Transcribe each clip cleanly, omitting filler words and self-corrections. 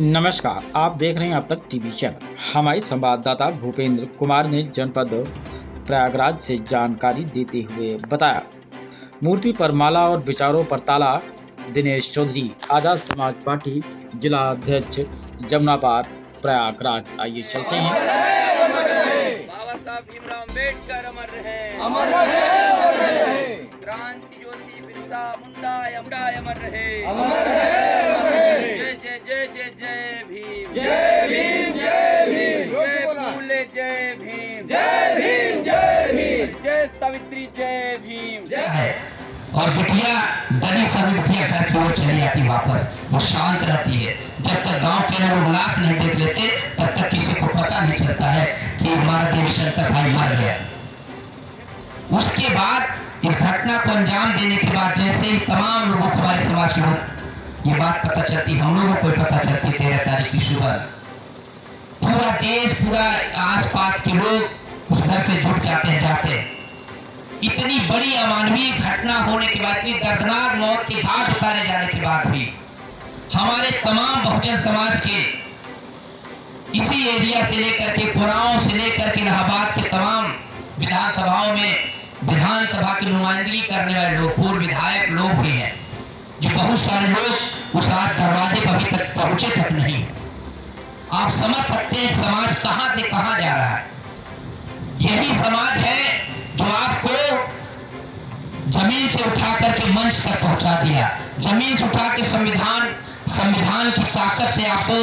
नमस्कार, आप देख रहे हैं अब तक टीवी चैनल। हमारे संवाददाता भूपेंद्र कुमार ने जनपद प्रयागराज से जानकारी देते हुए बताया, मूर्ति पर माला और विचारों पर ताला। दिनेश चौधरी, आजाद समाज पार्टी जिला अध्यक्ष, जमुनापार, प्रयागराज। आइए चलते हैं। बाबा साहब भीमराव अम्बेडकर अमर रहे, अमर रहे, अमर रहे। क्रांति ज्योति बिरसा मुंडा अमर रहे, अमर रहे, अमर रहे। जय जय जय जय जय भीम, जय भीम, जय भीम। जय फूले, जय भीम, जय भीम, जय भीम। जय सावित्री, जय भीम, जय। और बिटिया बड़ी सभी बिटिया घर की ओर चली आती वापस। वो शांत रहती है। जब तक गांव के लोग लाख नहीं देख लेते तब तक किसी को पता नहीं चलता है कि हमारा देवी शंकर भाई मर गया। उसके बाद इस घटना को अंजाम देने के बाद जैसे ही तमाम लोगों को, हमारे समाज के लोग, ये बात पता चलती, हम लोगों को पता चलती 13 तारीख की सुबह, पूरा देश, पूरा आसपास के लोग उस घर पे जुट जाते हैं, जाते हैं। इतनी बड़ी अमानवीय घटना होने के बाद, इतनी दर्दनाक मौत के घाट उतारे जाने के बाद भी हमारे तमाम बहुजन समाज के इसी एरिया से लेकर के, खुराओं से लेकर के इलाहाबाद के तमाम विधानसभाओं में विधानसभा की नुमाइंदगी करने वाले लोग, पूर्व विधायक लोग भी हैं, जो बहुत सारे लोग उस रात दरवाजे पर अभी तक पहुंचे तक नहीं। आप समझ सकते हैं समाज कहां से कहां जा रहा है। यही समाज है जो आपको जमीन से उठा करके मंच तक पहुंचा दिया, जमीन से उठा के संविधान की ताकत से आपको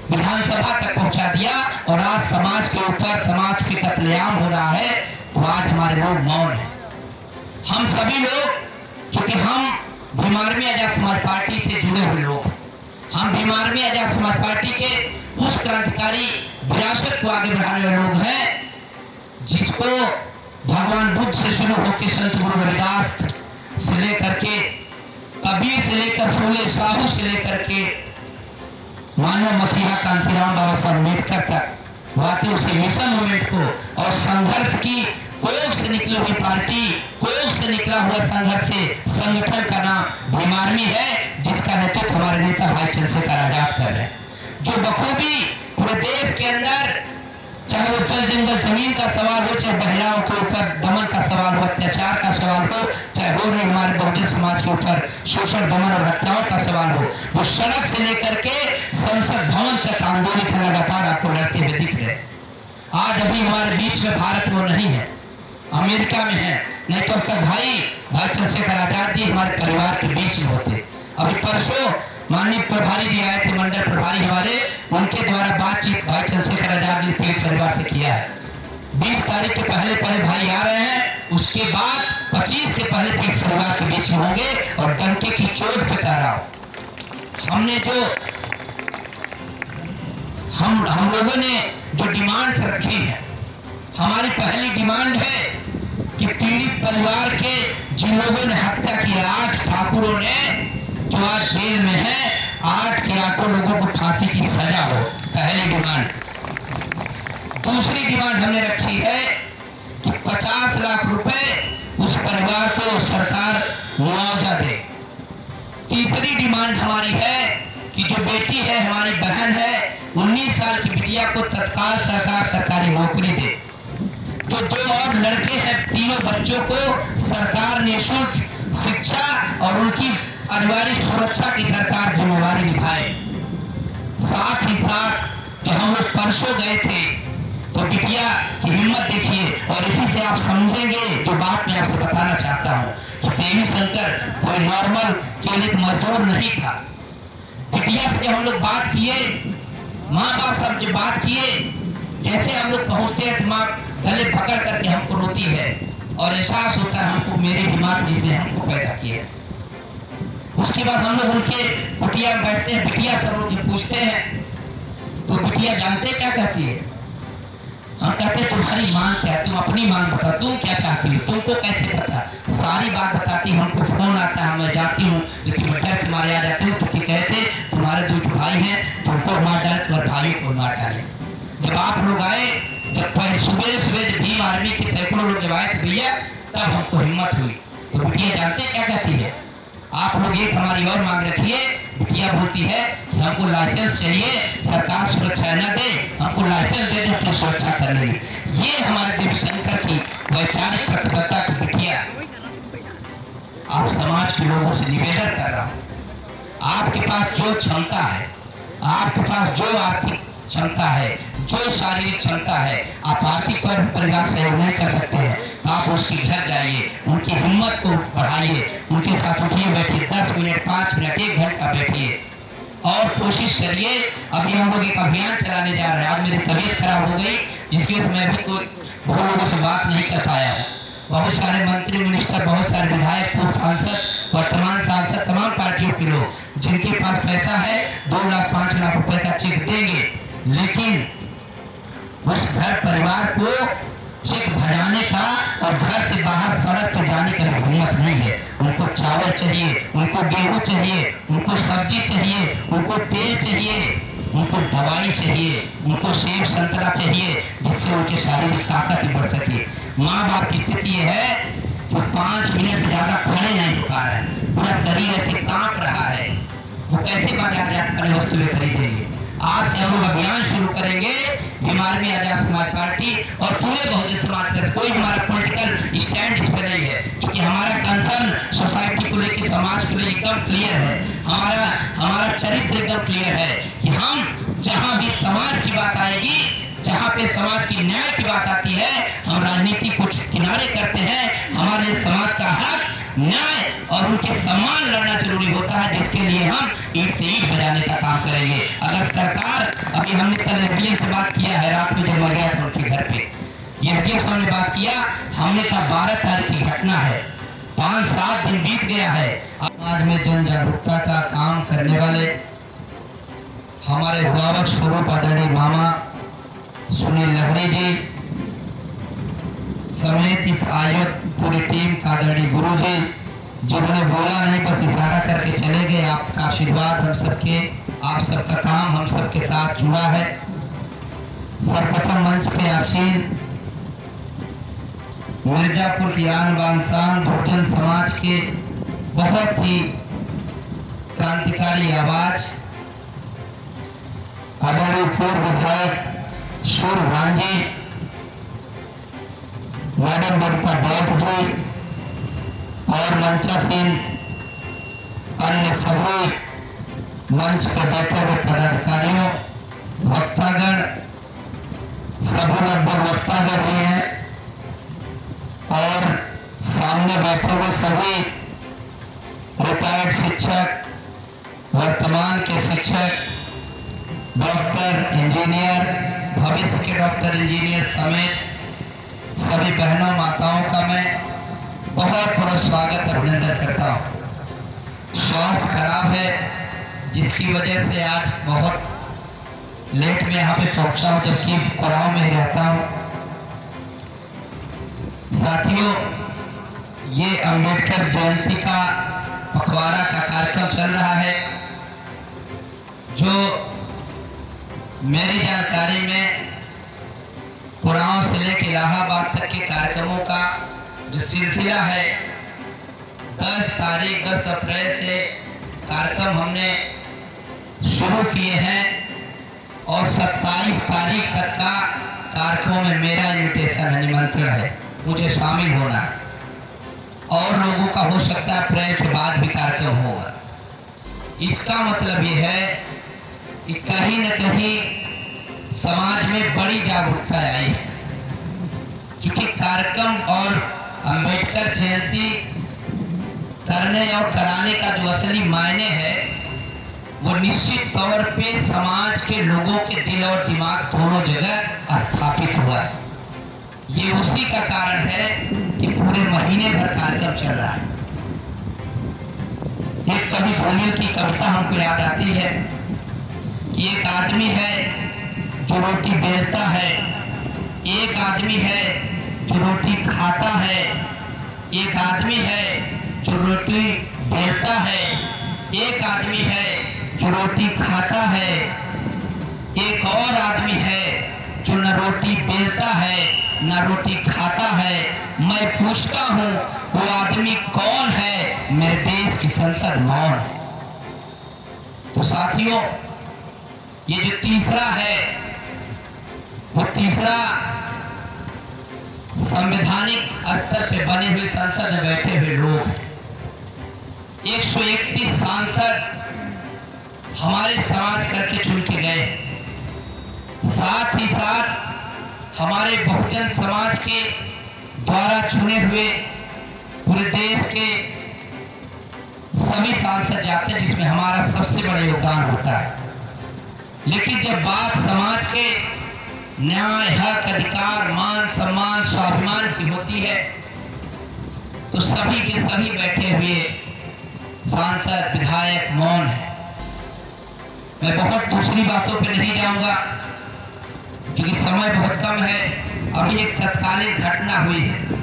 विधानसभा तक पहुंचा दिया। और आज समाज के ऊपर, समाज के कत्लेआम हो रहा है, तो आज हमारे लोग मौन है। हम सभी लोग, क्योंकि हम भीम आर्मी आजाद समाज पार्टी से जुड़े हुए लोग, हम भीम आर्मी आजाद समाज पार्टी के उस क्रांतिकारी विरासत को आगे बढ़ाने वाले लोग हैं जिसको भगवान बुद्ध से शुरू होकर संत गुरु रविदास से लेकर के, कबीर से लेकर फूले साहू से लेकर के मानव मसीहा कांशीराम बाबा साहब अम्बेडकर तक, वाकई उसी मिशन मूवमेंट को और संघर्ष की कोख से निकली हुई पार्टी, कोख से निकला हुआ संघर्ष से संगठन का नाम भीम आर्मी है, जिसका नेतृत्व हमारे नेता भाई चंद्रशेखर आजाद कर रहे हैं, जो बखूबी पूरे देश के अंदर, चाहे वो जल जंगल जमीन का सवाल हो, चाहे महिलाओं के ऊपर दमन का सवाल हो, अत्याचार का सवाल हो, चाहे हो रहे हमारे बहुजन समाज के ऊपर शोषण, दमन और हत्याओं का सवाल हो, वो सड़क से लेकर के संसद भवन तक आंदोलित है, लगातार आपको लड़ते हुए दिख रहे। आज अभी हमारे बीच में भारत वो नहीं है, अमेरिका में है, नहीं तो अब तक भाई चंद्रशेखर आजाद जी हमारे परिवार के बीच में होते। अभी परसों माननीय प्रभारी जी आए थे, मंडल प्रभारी हमारे, उनके द्वारा बातचीत भाई चंद्रशेखर आजाद ने पीड़ित परिवार से किया है। 20 तारीख के पहले भाई आ रहे हैं, उसके बाद 25 के पहले पीड़ित परिवार के बीच में होंगे और डंके की चोट पे कह रहा हूं। हमने जो हम लोगों ने जो डिमांड्स रखी है, हमारी पहली डिमांड है कि पीड़ित परिवार के जिन लोगों ने हत्या की, 8 ठाकुरों ने जो आज जेल में है, 8 के 8 लोगों को फांसी की सजा हो, पहली डिमांड। दूसरी डिमांड हमने रखी है कि 50 लाख रुपए उस परिवार को सरकार मुआवजा दे। तीसरी डिमांड हमारी है कि जो बेटी है, हमारी बहन है, 19 साल की बिटिया को तत्काल सरकार सरकारी नौकरी दे। जो 2 और लड़के हैं, तीनों बच्चों को सरकार निःशुल्क शिक्षा और उनकी पारिवारिक सुरक्षा की सरकार जिम्मेवारी निभाए। साथ ही साथ जब हम लोग परसों गए थे तो बिटिया की हिम्मत देखिए, और इसी से आप समझेंगे जो बात मैं आपसे बताना चाहता हूँ कि देवी शंकर कोई नॉर्मल केवल एक मजदूर नहीं था। बिटिया से जब हम लोग बात किए, माँ बाप सब जो बात किए, जैसे हम लोग पहुँचते हैं तो माँ गले पकड़ करके हमको रोती है और एहसास होता है हमको, मेरे बीमार जिसने हमको पैदा किया। उसके बाद हम लोग उनके कुटिया में बैठते हैं, बिटिया सब लोग पूछते हैं तो बिटिया जानते क्या कहती है? हम कहते हैं तुम्हारी मांग क्या है, तुम अपनी मांग बता, तुम क्या चाहती हो, तुमको कैसे पता? सारी बात बताती, हमको फोन आता है, मैं जाती हूँ, लेकिन मैं डर के मारे आ जाती हूँ, क्योंकि कहते तुम्हारे 2 भाई हैं, तुमको मार डाले, तुम्हारे भाई को मार डाले। जब आप लोग आए, जब सुबह जब भीम आर्मी के सैकड़ों लोग जब आए थे भैया, तब हमको हिम्मत हुई। तो बिटिया जानते क्या कहती है? आप लोग एक हमारी और मांग रखिए बिटिया बोलती है कि हमको लाइसेंस चाहिए, सरकार सुरक्षा न दे, हमको लाइसेंस दे दे अपनी सुरक्षा करने में। ये हमारे देवीशंकर की वैचारिक प्रतिबद्धता की बिटिया। आप समाज के लोगों से निवेदन कर रहा हूँ, आपके पास जो क्षमता है, आपके पास जो आर्थिक क्षमता है, जो शारीरिक क्षमता है, आप आर्थिक परिवार सहयोग नहीं कर सकते हैं, आप उसके घर जाइए, उनकी हिम्मत को बढ़ाइए, उनके साथ उठिए बैठिए, 10 मिनट 5 मिनट 1 घंटा बैठिए और कोशिश करिए। अभी हम लोग एक अभियान चलाने जा रहे हैं। आज मेरी तबीयत खराब हो गई, जिसकी वजह से मैं भी कोई बहुत लोगों से बात नहीं कर पाया हूँ। बहुत सारे मंत्री मिनिस्टर, बहुत सारे विधायक, पूर्व सांसद, वर्तमान सांसद, तमाम पार्टियों के लोग जिनके पास पैसा है 2 लाख 5 लाख रुपए का चेक देंगे, लेकिन उस घर परिवार को चेक भराने का और घर से बाहर सड़क पर जाने का हिम्मत नहीं है। उनको चावल चाहिए, उनको गेहूं चाहिए, उनको सब्जी चाहिए, उनको तेल चाहिए, उनको दवाई चाहिए, उनको सेब संतरा चाहिए, जिससे उनकी शारीरिक ताकत ही बढ़ सके। माँ बाप की स्थिति ये है कि 5 मिनट से ज्यादा खड़े नहीं हो पा रहे हैं, पूरा शरीर ऐसे कांप रहा है, वो कैसे बाजार जाकर अपनी वस्तुएं खरीदेंगे। आज से हम लोग अभियान शुरू करेंगे, बीमार में आजाद समाज पार्टी और पूरे बहुजन समाज का। कोई हमारा पॉलिटिकल स्टैंड इस पर नहीं है, क्योंकि हमारा कंसर्न सोसाइटी को लेकर, समाज को लेकर एकदम क्लियर है। हमारा चरित्र एकदम क्लियर है कि हम जहाँ भी समाज की बात आएगी, जहाँ पे समाज की न्याय की बात आती है, हम राजनीति कुछ किनारे करते हैं। हमारे समाज का हक, न्याय और उनके सम्मान लड़ना जरूरी होता है, जिसके लिए हम ईंट से ईंट बजाने का काम करेंगे। अगर सरकार, अभी हमने कल एडीएम से बात किया है, रात में जब मैं गया था उनके घर पे, ये एडीएम साहब ने बात किया, हमने कहा 12 तारीख की घटना है, 5-7 दिन बीत गया है। समाज में जन जागरूकता का काम करने वाले हमारे अभिभावक स्वरूप आदरणीय मामा सुनील लहरी जी समेत इस आयोजक पूरी टीम का आदरणीय गुरु जी, जिन्होंने बोला नहीं बस इशारा करके चले गए। आपका आशीर्वाद हम सबके, आप सबका काम हम सबके साथ जुड़ा है। सर्वप्रथम मंच पे आसीन मिर्जापुर की आन बान शान बहुजन समाज के बहुत ही क्रांतिकारी आवाज आदरणीय पूर्व विधायक सूर भांजी, मैडम बड़का बैठ जी और मंचासीन अन्य सभी मंच पर बैठे हुए पदाधिकारियों, वक्तागण, सभी लगभग वक्तागण भी हैं और सामने बैठे हुए सभी रिटायर्ड शिक्षक, वर्तमान के शिक्षक, डॉक्टर, इंजीनियर, भविष्य के डॉक्टर इंजीनियर समेत सभी बहनों माताओं का मैं बहुत बहुत स्वागत अभिनंदन करता हूँ। स्वास्थ्य खराब है, जिसकी वजह से आज बहुत लेट में यहाँ पे पहुँचा हूँ, जबकि कुराव में ही रहता हूँ। साथियों, ये अंबेडकर जयंती का पखवाड़ा का कार्यक्रम चल रहा है, जो मेरी जानकारी में कुराव से लेकर इलाहाबाद तक के कार्यक्रमों का जो सिलसिला है, 10 अप्रैल से कार्यक्रम हमने शुरू किए हैं और 27 तारीख तक का कार्यक्रमों में मेरा इन्विटेशन है, निमंत्रण है, मुझे शामिल होना है। और लोगों का हो सकता है अप्रैल के बाद भी कार्यक्रम होगा। इसका मतलब ये है कि कहीं न कहीं समाज में बड़ी जागरूकता आई है, क्योंकि कार्यक्रम और अंबेडकर जयंती करने और कराने का जो असली मायने है, वो निश्चित तौर पे समाज के लोगों के दिल और दिमाग दोनों जगह स्थापित हुआ है। ये उसी का कारण है कि पूरे महीने भर कार्यक्रम चल रहा है। एक कवि धूमिल की कविता हमको याद आती है कि एक आदमी है जो रोटी बेलता है, एक आदमी है जो रोटी खाता है, एक आदमी है जो रोटी बेलता है, एक आदमी है जो रोटी खाता है, एक और आदमी है जो न रोटी बेलता है न रोटी खाता है। मैं पूछता हूँ वो आदमी कौन है, मेरे देश की संसद मौन है। तो साथियों, ये जो तीसरा है वो तीसरा संवैधानिक स्तर पे बने हुए संसद में बैठे हुए लोग 131 सांसद हमारे समाज करके चुन के गए, साथ ही साथ हमारे बहुजन समाज के द्वारा चुने हुए पूरे देश के सभी सांसद जाते हैं, जिसमें हमारा सबसे बड़ा योगदान होता है। लेकिन जब बात समाज के न्याय, हक, अधिकार, मान, सम्मान, स्वाभिमान की होती है तो सभी के सभी बैठे हुए सांसद, विधायक मौन है। मैं बहुत दूसरी बातों पे नहीं जाऊंगा क्योंकि समय बहुत कम है। अभी एक तत्कालीन घटना हुई है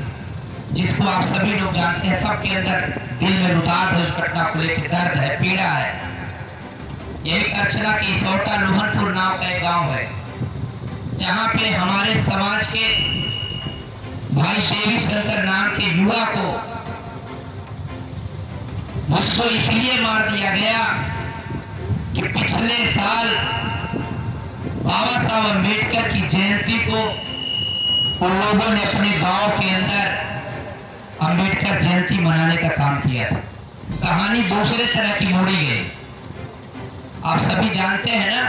जिसको आप सभी लोग जानते हैं, सबके अंदर दिल में रुदाद है, उस घटना को लेकर दर्द है, पीड़ा है। यही अर्चना की सौटा लोहनपुर नाम का एक गांव है जहां पे हमारे समाज के भाई देवी शंकर नाम के युवा को उसको इसलिए मार दिया गया कि पिछले साल बाबा साहब अम्बेडकर की जयंती को उन लोगों ने अपने गांव के अंदर अम्बेडकर जयंती मनाने का काम किया था। कहानी दूसरे तरह की मोड़ी गई। आप सभी जानते हैं ना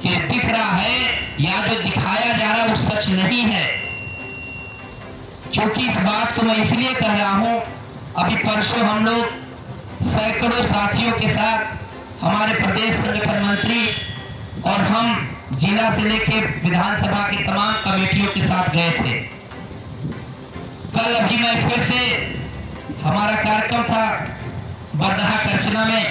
कि दिख रहा है या जो दिखाया जा रहा है वो सच नहीं है। क्योंकि इस बात को मैं इसलिए कह रहा हूं, अभी परसों हम लोग सैकड़ों साथियों के साथ हमारे प्रदेश संगठन मंत्री और हम जिला से लेकर विधानसभा की तमाम कमेटियों के साथ गए थे। कल अभी मैं फिर से हमारा कार्यक्रम था बरदहा करचना में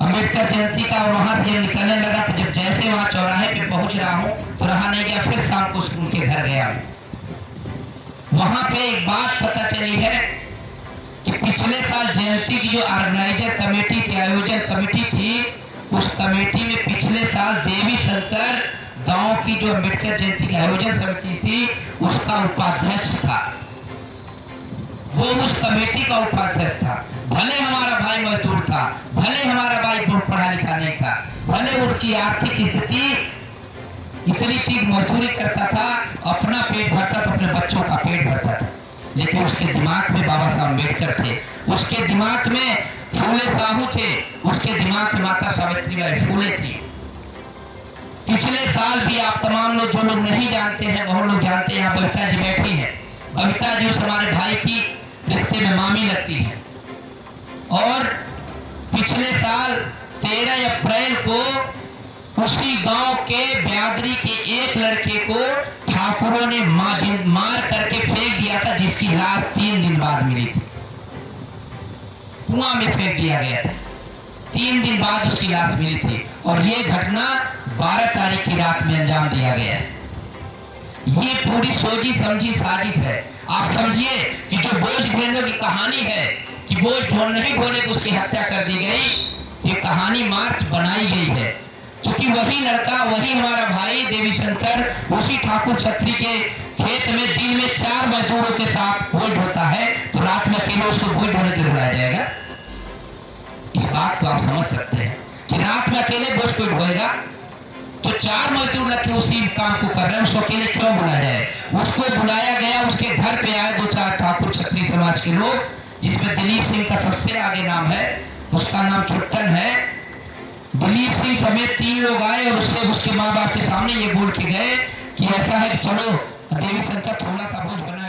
अम्बेडकर जयंती का, और वहां से जब निकलने लगा तो जब जैसे वहां चौराहे पे पहुंच रहा हूं तो रहा नहीं गया, फिर शाम को उनके घर गया। वहां पे एक बात पता चली है कि पिछले साल जयंती की जो ऑर्गेनाइजर कमेटी थी, आयोजन कमेटी थी, उस कमेटी में पिछले साल देवी शंकर गांव की जो अम्बेडकर जयंती की आयोजन समिति थी उसका उपाध्यक्ष था। वो उस कमेटी का उपाध्यक्ष था। भले हमारा भाई मजदूर था, भले हमारा भाई पढ़ा लिखा नहीं था, भले उनकी आर्थिक स्थिति इतनी थी, मजदूरी करता था, अपना पेट भरता था, अपने बच्चों का पेट भरता था, लेकिन उसके दिमाग में बाबा साहब अम्बेडकर थे, उसके दिमाग में फूले साहू थे, उसके दिमाग में माता सावित्रीबाई फूले थी। पिछले साल भी आप तमाम लोग, जो लोग नहीं जानते हैं वो लोग जानते हैं, यहाँ बबीता जी बैठी हैं। बबीता जी उस हमारे भाई की रिश्ते में मामी लगती है। और पिछले साल 13 अप्रैल को उसी गांव के ब्यादरी के एक लड़के को ठाकुरों ने मार करके फेंक दिया था, जिसकी लाश 3 दिन बाद मिली थी। कुआं में फेंक दिया गया था, 3 दिन बाद उसकी लाश मिली थी। और ये घटना 12 तारीख की रात में अंजाम दिया गया। ये पूरी सोची समझी साजिश है। आप समझिए कि जो बोझ ढोने की कहानी है कि बोझ नहीं ढोने को उसकी हत्या कर दी गई, ये कहानी मार्च बनाई गई है। क्योंकि वही लड़का, वही हमारा भाई देवी शंकर उसी ठाकुर छत्री के खेत में दिन में 4 मजदूरों के साथ बोझ ढोता है, तो रात में अकेले उसको बोझ ढोने के लिए बुलाया जाएगा? इस बात को आप समझ सकते हैं कि रात में अकेले बोझ कोई ढोएगा? तो 4 मजदूर लगे उसी काम को कर रहे हैं, उसको अकेले क्यों बुलाया जाए? उसको बुलाया गया, उसके घर पे आए 2-4 ठाकुर छत्री समाज के लोग, जिसमें दिलीप सिंह का सबसे आगे नाम है, उसका नाम छुट्टन है। दिलीप सिंह समेत 3 लोग आए और उससे उसके माँ बाप के सामने ये बोल के गए कि ऐसा है कि चलो देवी शंकर थोड़ा सा बोझ बना